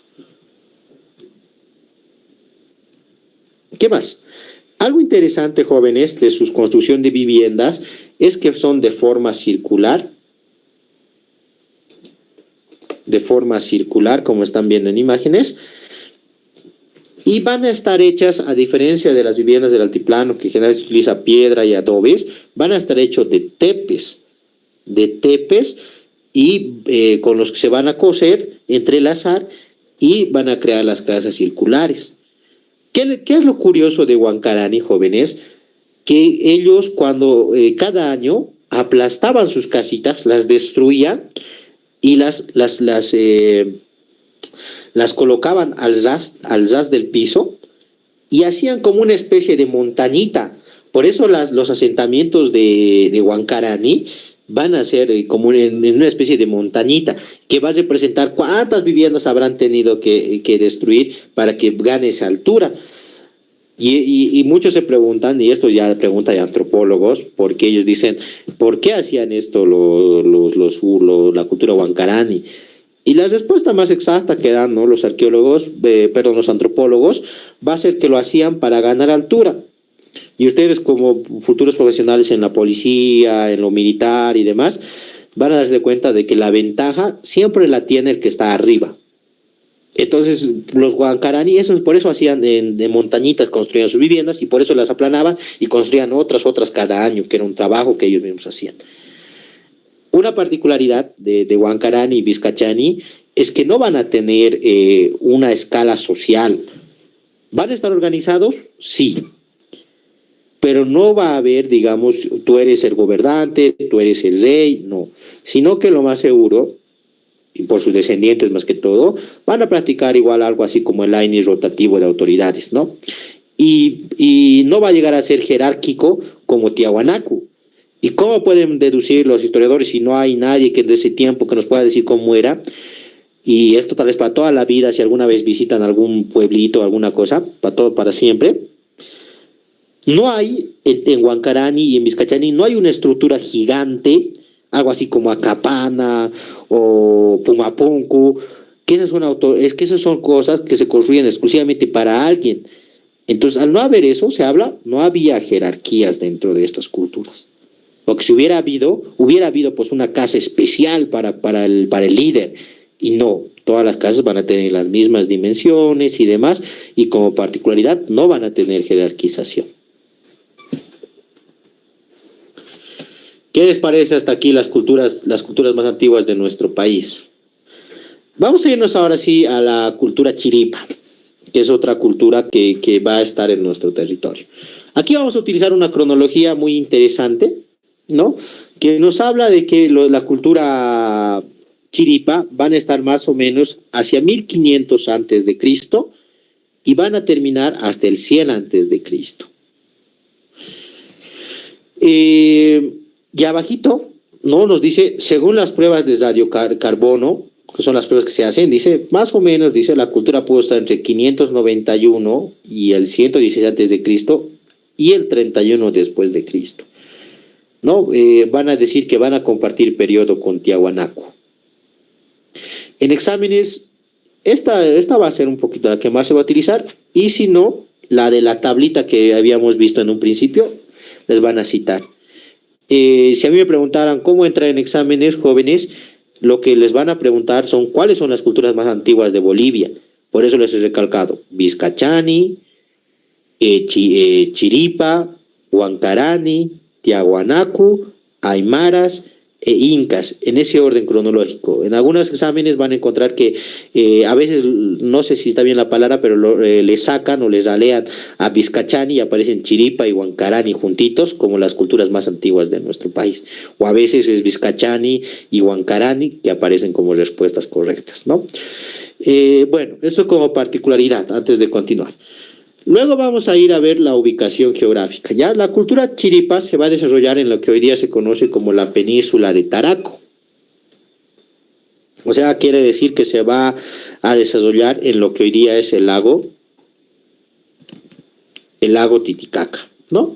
¿Qué más? Algo interesante, jóvenes, de su construcción de viviendas es que son de forma circular, como están viendo en imágenes, y van a estar hechas, a diferencia de las viviendas del altiplano, que generalmente se utiliza piedra y adobes, van a estar hechos de tepes y con los que se van a coser, entrelazar y van a crear las casas circulares. ¿Qué es lo curioso de Huancarani, jóvenes? Que ellos cuando cada año aplastaban sus casitas, las destruían y las colocaban al ras del piso y hacían como una especie de montañita. Por eso los asentamientos de Huancarani van a ser como en una especie de montañita que va a representar cuántas viviendas habrán tenido que destruir para que gane esa altura. Y muchos se preguntan, y esto ya pregunta de antropólogos, porque ellos dicen, ¿por qué hacían esto la cultura Huancarani? Y la respuesta más exacta que dan, ¿no?, los antropólogos, va a ser que lo hacían para ganar altura. Y ustedes, como futuros profesionales en la policía, en lo militar y demás, van a darse cuenta de que la ventaja siempre la tiene el que está arriba. Entonces, los huancarani, por eso hacían de montañitas, construían sus viviendas y por eso las aplanaban y construían otras cada año, que era un trabajo que ellos mismos hacían. Una particularidad de Huancarani y Vizcachani es que no van a tener una escala social. ¿Van a estar organizados? Sí. Pero no va a haber, digamos, tú eres el gobernante, tú eres el rey, no. Sino que lo más seguro, y por sus descendientes más que todo, van a practicar igual algo así como el AINI rotativo de autoridades, ¿no? Y no va a llegar a ser jerárquico como Tiahuanacu. ¿Y cómo pueden deducir los historiadores si no hay nadie que de ese tiempo que nos pueda decir cómo era? Y esto tal vez para toda la vida, si alguna vez visitan algún pueblito o alguna cosa, para todo, para siempre. No hay en Huancarani y en Vizcachani, no hay una estructura gigante, algo así como Acapana o Pumapunku, que esas son cosas que se construyen exclusivamente para alguien. Entonces, al no haber eso, no había jerarquías dentro de estas culturas. Lo que si hubiera habido pues una casa especial para el líder, y no, todas las casas van a tener las mismas dimensiones y demás, y como particularidad no van a tener jerarquización. ¿Qué les parece hasta aquí las culturas más antiguas de nuestro país? Vamos a irnos ahora sí a la cultura chiripa, que es otra cultura que va a estar en nuestro territorio. Aquí vamos a utilizar una cronología muy interesante, ¿no? Que nos habla de que la cultura chiripa van a estar más o menos hacia 1500 antes de Cristo y van a terminar hasta el 100 antes de Cristo. Y abajito, ¿no? Nos dice, según las pruebas de radiocarbono, que son las pruebas que se hacen, dice, más o menos, dice, la cultura pudo estar entre 591 y el 116 antes de Cristo y el 31 después de Cristo. ¿No? Van a decir que van a compartir periodo con Tiahuanacu. En exámenes, esta va a ser un poquito la que más se va a utilizar, y si no, la de la tablita que habíamos visto en un principio, les van a citar. Si a mí me preguntaran cómo entrar en exámenes jóvenes, lo que les van a preguntar son cuáles son las culturas más antiguas de Bolivia. Por eso les he recalcado Vizcachani, Chiripa, Huancarani, Tiahuanacu, Aymaras e Incas, en ese orden cronológico. En algunos exámenes van a encontrar que a veces, no sé si está bien la palabra, pero le sacan o les alean a Vizcachani y aparecen Chiripa y Huancarani juntitos como las culturas más antiguas de nuestro país. O a veces es Vizcachani y Huancarani que aparecen como respuestas correctas, ¿no? Bueno, eso como particularidad antes de continuar. Luego vamos a ir a ver la ubicación geográfica. Ya la cultura chiripa se va a desarrollar en lo que hoy día se conoce como la península de Taraco. O sea, quiere decir que se va a desarrollar en lo que hoy día es el lago Titicaca, ¿no?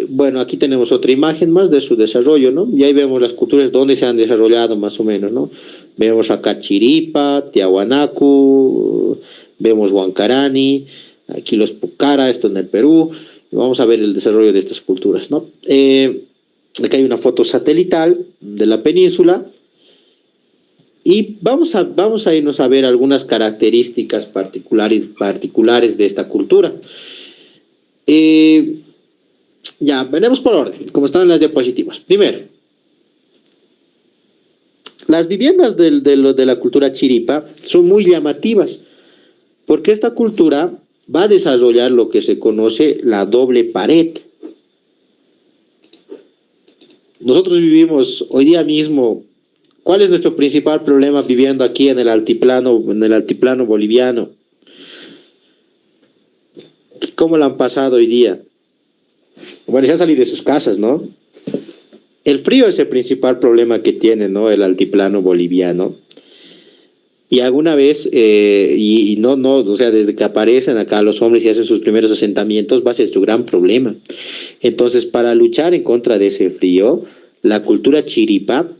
Bueno, aquí tenemos otra imagen más de su desarrollo, ¿no? Y ahí vemos las culturas donde se han desarrollado más o menos, ¿no? Vemos acá Chiripa, Tiahuanacu, vemos Huancarani, aquí los Pucara, esto en el Perú. Vamos a ver el desarrollo de estas culturas, ¿no? Acá hay una foto satelital de la península y vamos a irnos a ver algunas características particulares de esta cultura. Ya, veremos por orden, como están en las diapositivas. Primero, las viviendas de la cultura chiripa son muy llamativas, porque esta cultura va a desarrollar lo que se conoce la doble pared. Nosotros vivimos hoy día mismo, ¿cuál es nuestro principal problema viviendo aquí en el altiplano boliviano? ¿Cómo lo han pasado hoy día? Bueno, ya salir de sus casas, ¿no? El frío es el principal problema que tiene, ¿no? El altiplano boliviano. Y alguna vez, o sea, desde que aparecen acá los hombres y hacen sus primeros asentamientos, va a ser su gran problema. Entonces, para luchar en contra de ese frío, la cultura chiripa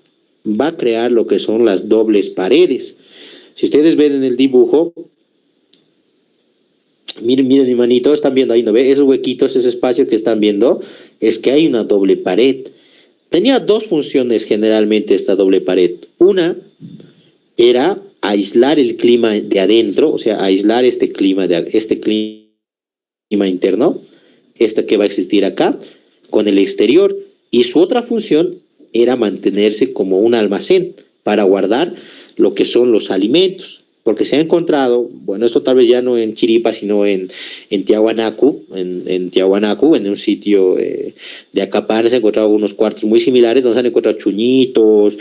va a crear lo que son las dobles paredes. Si ustedes ven en el dibujo, miren mi manito, están viendo ahí, ¿no ve? Esos huequitos, ese espacio que están viendo, es que hay una doble pared. Tenía dos funciones generalmente esta doble pared. Una era aislar el clima de adentro, o sea, aislar este clima interno, este que va a existir acá, con el exterior, y su otra función era mantenerse como un almacén para guardar lo que son los alimentos, porque se ha encontrado, bueno, esto tal vez ya no en Chiripa, sino en Tiahuanacu, en un sitio de Acapán, se han encontrado unos cuartos muy similares, donde se han encontrado chuñitos,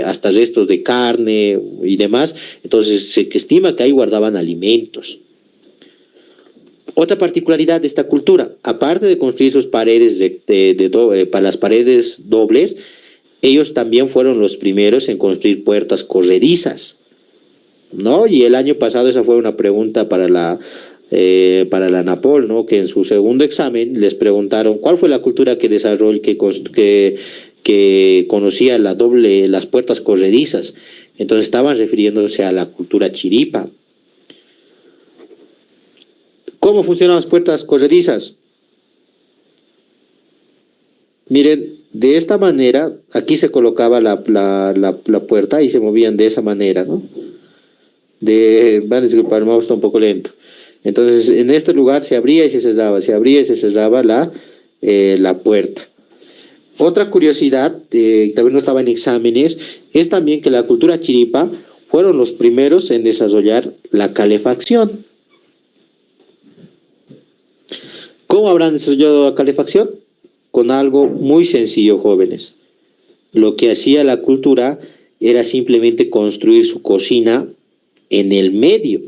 hasta restos de carne y demás. Entonces se estima que ahí guardaban alimentos. Otra particularidad de esta cultura, aparte de construir sus paredes para las paredes dobles, ellos también fueron los primeros en construir puertas corredizas, ¿no? Y el año pasado esa fue una pregunta para la ANAPOL, ¿no? Que en su segundo examen les preguntaron cuál fue la cultura que desarrolló, que conocía las puertas corredizas. Entonces estaban refiriéndose a la cultura chiripa. ¿Cómo funcionan las puertas corredizas? Miren, de esta manera, aquí se colocaba la puerta y se movían de esa manera, ¿no? Van a disculpar, me está un poco lento. Entonces, en este lugar se abría y se cerraba la puerta. Otra curiosidad, también no estaba en exámenes, es también que la cultura chiripa fueron los primeros en desarrollar la calefacción. ¿Cómo habrán desarrollado la calefacción? Con algo muy sencillo, jóvenes. Lo que hacía la cultura era simplemente construir su cocina en el medio.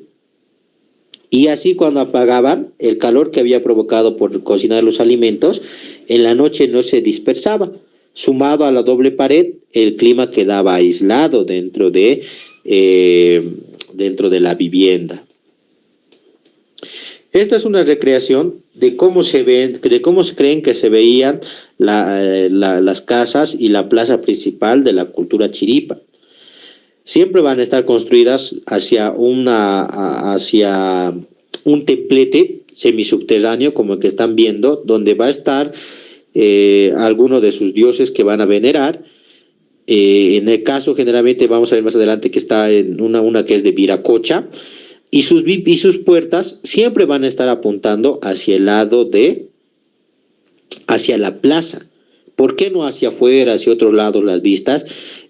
Y así cuando apagaban, el calor que había provocado por cocinar los alimentos, en la noche no se dispersaba. Sumado a la doble pared, el clima quedaba aislado dentro de la vivienda. Esta es una recreación de cómo se creen que se veían las casas y la plaza principal de la cultura chiripa. Siempre van a estar construidas hacia un templete semisubterráneo, como el que están viendo, donde va a estar alguno de sus dioses que van a venerar. En el caso, generalmente, vamos a ver más adelante que está en una que es de Viracocha, y sus puertas siempre van a estar apuntando hacia el lado hacia la plaza. ¿Por qué no hacia afuera, hacia otros lados las vistas?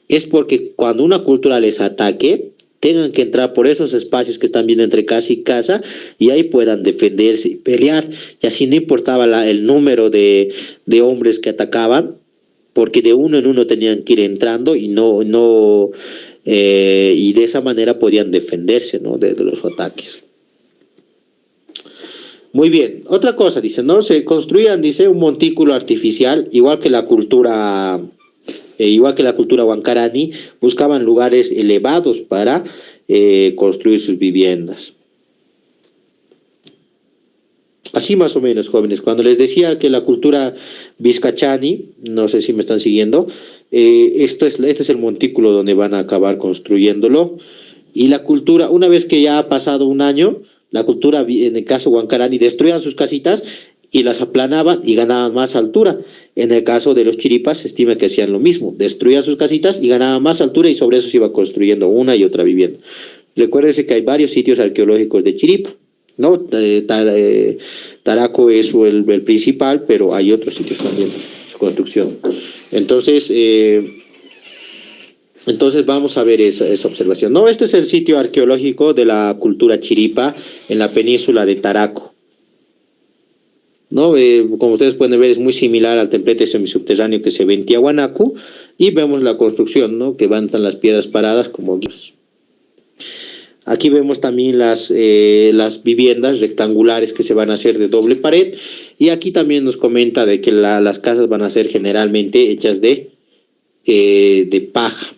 Es porque cuando una cultura les ataque, tengan que entrar por esos espacios que están viendo entre casa y casa, y ahí puedan defenderse y pelear. Y así no importaba el número de hombres que atacaban, porque de uno en uno tenían que ir entrando y y de esa manera podían defenderse, ¿no? de los ataques. Muy bien, otra cosa, dice, ¿no? Se construían, dice, un montículo artificial, igual que la cultura huancarani, buscaban lugares elevados para construir sus viviendas. Así más o menos, jóvenes. Cuando les decía que la cultura vizcachani, no sé si me están siguiendo, este es el montículo donde van a acabar construyéndolo. Y la cultura, una vez que ya ha pasado un año, la cultura, en el caso huancarani, destruían sus casitas y las aplanaban y ganaban más altura. En el caso de los chiripas, se estima que hacían lo mismo, destruían sus casitas y ganaban más altura, y sobre eso se iba construyendo una y otra vivienda. Recuérdense que hay varios sitios arqueológicos de Chiripa, ¿no? Taraco es el principal, pero hay otros sitios también, su construcción. Entonces vamos a ver esa observación. No, este es el sitio arqueológico de la cultura chiripa en la península de Taraco, ¿no? Como ustedes pueden ver, es muy similar al templete semisubterráneo que se ve en Tiahuanacu, y vemos la construcción, ¿no? Que están las piedras paradas como guías. Aquí vemos también las viviendas rectangulares que se van a hacer de doble pared, y aquí también nos comenta de que las casas van a ser generalmente hechas de paja.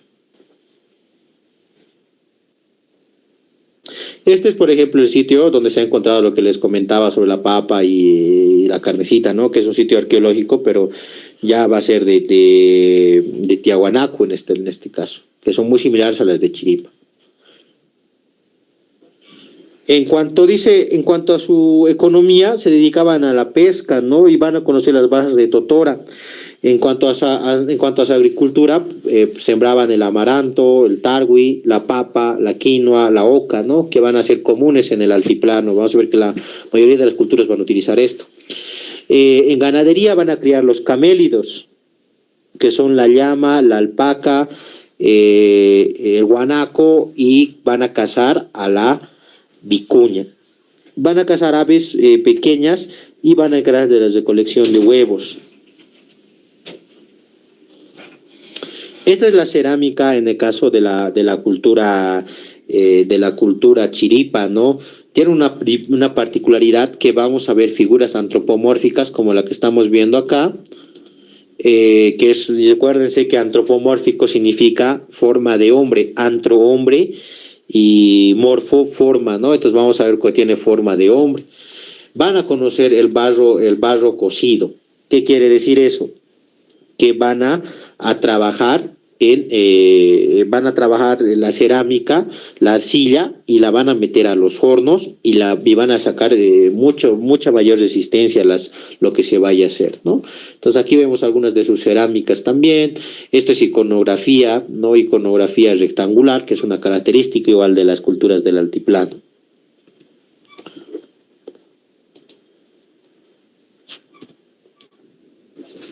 Este es, por ejemplo, el sitio donde se ha encontrado lo que les comentaba sobre la papa y la carnecita, ¿no? Que es un sitio arqueológico, pero ya va a ser de Tiahuanacu en este caso, que son muy similares a las de Chiripa. En cuanto a su economía, se dedicaban a la pesca, ¿no? Y van a conocer las bases de Totora. En cuanto a su agricultura, sembraban el amaranto, el tarwi, la papa, la quinoa, la oca, ¿no? Que van a ser comunes en el altiplano. Vamos a ver que la mayoría de las culturas van a utilizar esto. En ganadería van a criar los camélidos, que son la llama, la alpaca, el guanaco, y van a cazar a la vicuña. Van a cazar aves pequeñas y van a encargar de las de colección de huevos. Esta es la cerámica en el caso de la cultura chiripa, ¿no? Tiene una particularidad que vamos a ver figuras antropomórficas como la que estamos viendo acá, que es, recuérdense que antropomórfico significa forma de hombre, antro hombre y morfo forma, ¿no? Entonces vamos a ver que tiene forma de hombre. Van a conocer el barro cocido. ¿Qué quiere decir eso? Que van a trabajar la cerámica, la arcilla, y la van a meter a los hornos y van a sacar mucha mayor resistencia a lo que se vaya a hacer, ¿no? Entonces aquí vemos algunas de sus cerámicas también. Esto es iconografía, ¿no? Iconografía rectangular, que es una característica igual de las culturas del altiplano.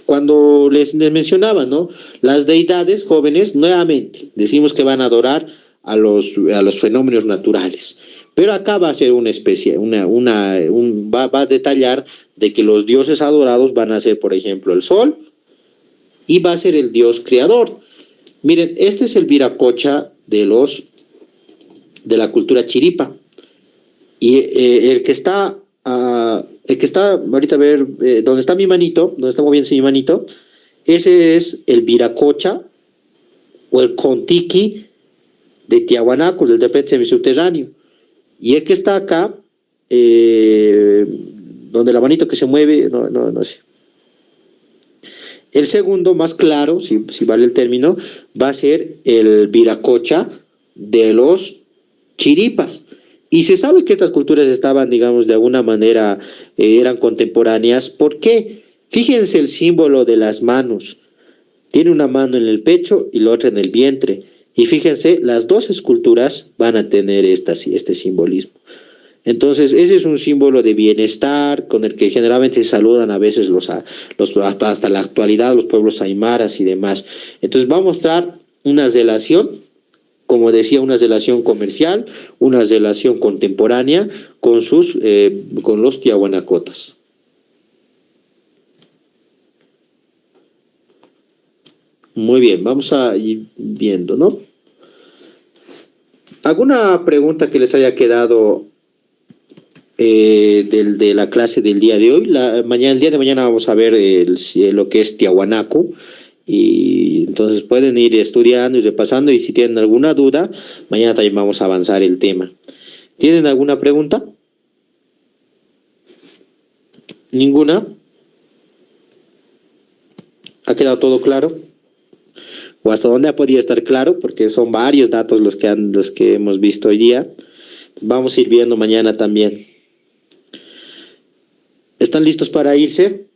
Cuando les mencionaba, ¿no? Las deidades jóvenes, nuevamente, decimos que van a adorar a los fenómenos naturales. Pero acá va a ser una especie, va a detallar de que los dioses adorados van a ser, por ejemplo, el sol, y va a ser el dios creador. Miren, este es el viracocha de la cultura chiripa. Y el que está ahorita, a ver, donde está mi manito, donde está moviéndose mi manito, ese es el viracocha o el contiqui de Tiahuanaco, del depende subterráneo. Y el que está acá, donde la manito que se mueve, no sé. El segundo, más claro, si vale el término, va a ser el viracocha de los chiripas. Y se sabe que estas culturas estaban, digamos, de alguna manera, eran contemporáneas. ¿Por qué? Fíjense el símbolo de las manos. Tiene una mano en el pecho y la otra en el vientre. Y fíjense, las dos esculturas van a tener este simbolismo. Entonces, ese es un símbolo de bienestar con el que generalmente se saludan a veces hasta la actualidad los pueblos aymaras y demás. Entonces, va a mostrar una relación, como decía, una relación comercial, una relación contemporánea con los tiahuanacotas. Muy bien, vamos a ir viendo, ¿no? ¿Alguna pregunta que les haya quedado de la clase del día de hoy? El día de mañana vamos a ver lo que es Tiahuanaco. Y entonces pueden ir estudiando y repasando, y si tienen alguna duda, mañana también vamos a avanzar el tema. ¿Tienen alguna pregunta? ¿Ninguna? ¿Ha quedado todo claro? ¿O hasta dónde ha podido estar claro? Porque son varios datos los que hemos visto hoy día. Vamos a ir viendo mañana también. ¿Están listos para irse?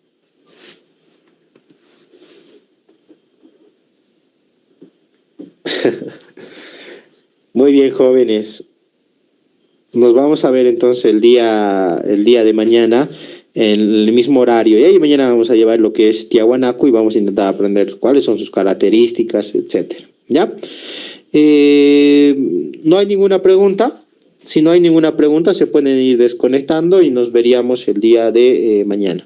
Muy bien, jóvenes. Nos vamos a ver entonces el día de mañana en el mismo horario. Y ahí mañana vamos a llevar lo que es Tiahuanaco y vamos a intentar aprender cuáles son sus características, etcétera. ¿Ya? ¿No hay ninguna pregunta? Si no hay ninguna pregunta, se pueden ir desconectando y nos veríamos el día de mañana.